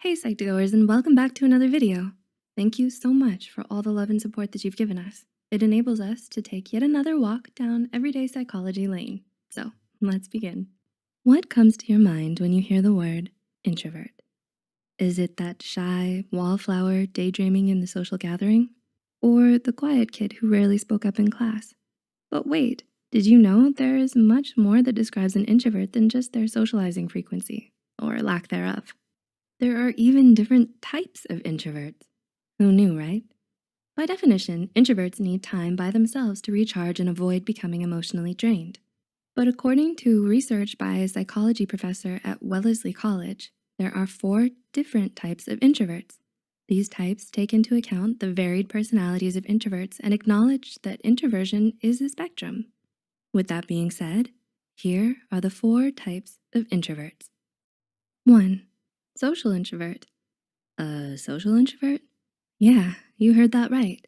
Hey Psych2Goers, and welcome back to another video. Thank you so much for all the love and support that you've given us. It enables us to take yet another walk down everyday psychology lane. So let's begin. What comes to your mind when you hear the word introvert? Is it that shy wallflower daydreaming in the social gathering? Or the quiet kid who rarely spoke up in class? But wait, did you know there is much more that describes an introvert than just their socializing frequency, or lack thereof? There are even different types of introverts. Who knew, right? By definition, introverts need time by themselves to recharge and avoid becoming emotionally drained. But according to research by a psychology professor at Wellesley College, there are 4 different types of introverts. These types take into account the varied personalities of introverts and acknowledge that introversion is a spectrum. With that being said, here are the 4 types of introverts. 1. Social introvert. A social introvert? Yeah, you heard that right.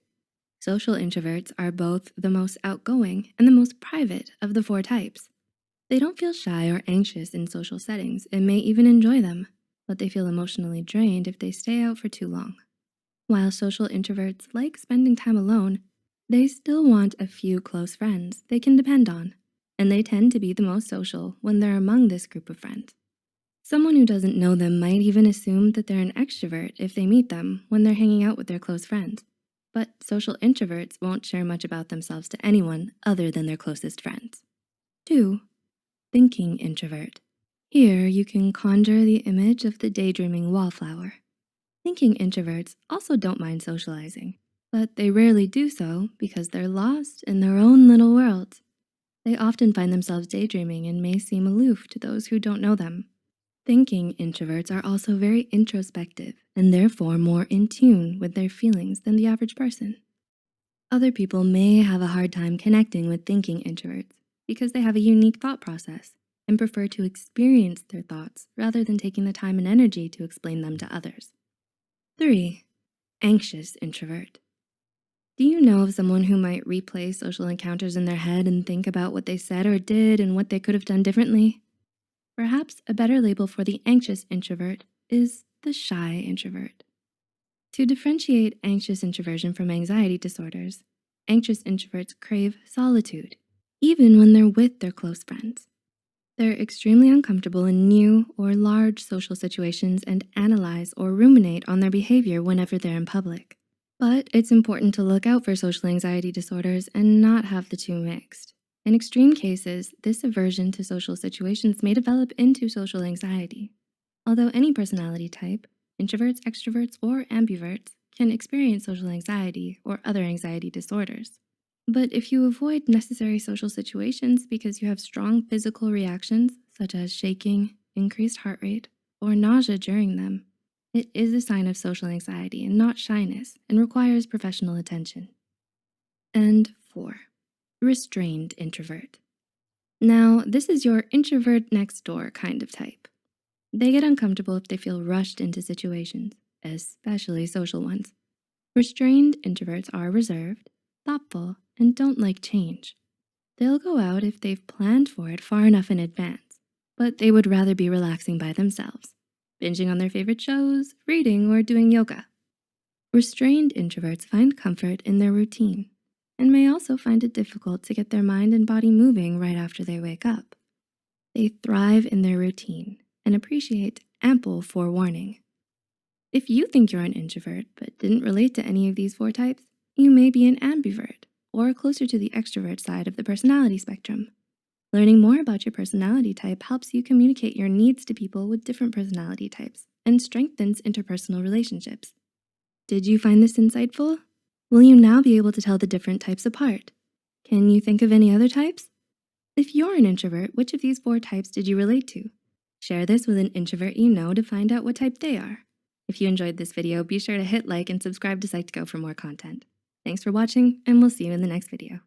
Social introverts are both the most outgoing and the most private of the 4 types. They don't feel shy or anxious in social settings and may even enjoy them, but they feel emotionally drained if they stay out for too long. While social introverts like spending time alone, they still want a few close friends they can depend on, and they tend to be the most social when they're among this group of friends. Someone who doesn't know them might even assume that they're an extrovert if they meet them when they're hanging out with their close friends. But social introverts won't share much about themselves to anyone other than their closest friends. 2. Thinking introvert. Here you can conjure the image of the daydreaming wallflower. Thinking introverts also don't mind socializing, but they rarely do so because they're lost in their own little worlds. They often find themselves daydreaming and may seem aloof to those who don't know them. Thinking introverts are also very introspective and therefore more in tune with their feelings than the average person. Other people may have a hard time connecting with thinking introverts because they have a unique thought process and prefer to experience their thoughts rather than taking the time and energy to explain them to others. 3. Anxious introvert. Do you know of someone who might replay social encounters in their head and think about what they said or did and what they could have done differently? Perhaps a better label for the anxious introvert is the shy introvert. To differentiate anxious introversion from anxiety disorders, anxious introverts crave solitude, even when they're with their close friends. They're extremely uncomfortable in new or large social situations and analyze or ruminate on their behavior whenever they're in public. But it's important to look out for social anxiety disorders and not have the two mixed. In extreme cases, this aversion to social situations may develop into social anxiety. Although any personality type, introverts, extroverts, or ambiverts, can experience social anxiety or other anxiety disorders. But if you avoid necessary social situations because you have strong physical reactions, such as shaking, increased heart rate, or nausea during them, it is a sign of social anxiety and not shyness and requires professional attention. And 4. Restrained introvert. Now, this is your introvert next door kind of type. They get uncomfortable if they feel rushed into situations, especially social ones. Restrained introverts are reserved, thoughtful, and don't like change. They'll go out if they've planned for it far enough in advance, but they would rather be relaxing by themselves, binging on their favorite shows, reading, or doing yoga. Restrained introverts find comfort in their routine and may also find it difficult to get their mind and body moving right after they wake up. They thrive in their routine and appreciate ample forewarning. If you think you're an introvert but didn't relate to any of these 4 types, you may be an ambivert or closer to the extrovert side of the personality spectrum. Learning more about your personality type helps you communicate your needs to people with different personality types and strengthens interpersonal relationships. Did you find this insightful? Will you now be able to tell the different types apart? Can you think of any other types? If you're an introvert, which of these 4 types did you relate to? Share this with an introvert you know to find out what type they are. If you enjoyed this video, be sure to hit like and subscribe to Psych2Go for more content. Thanks for watching, and we'll see you in the next video.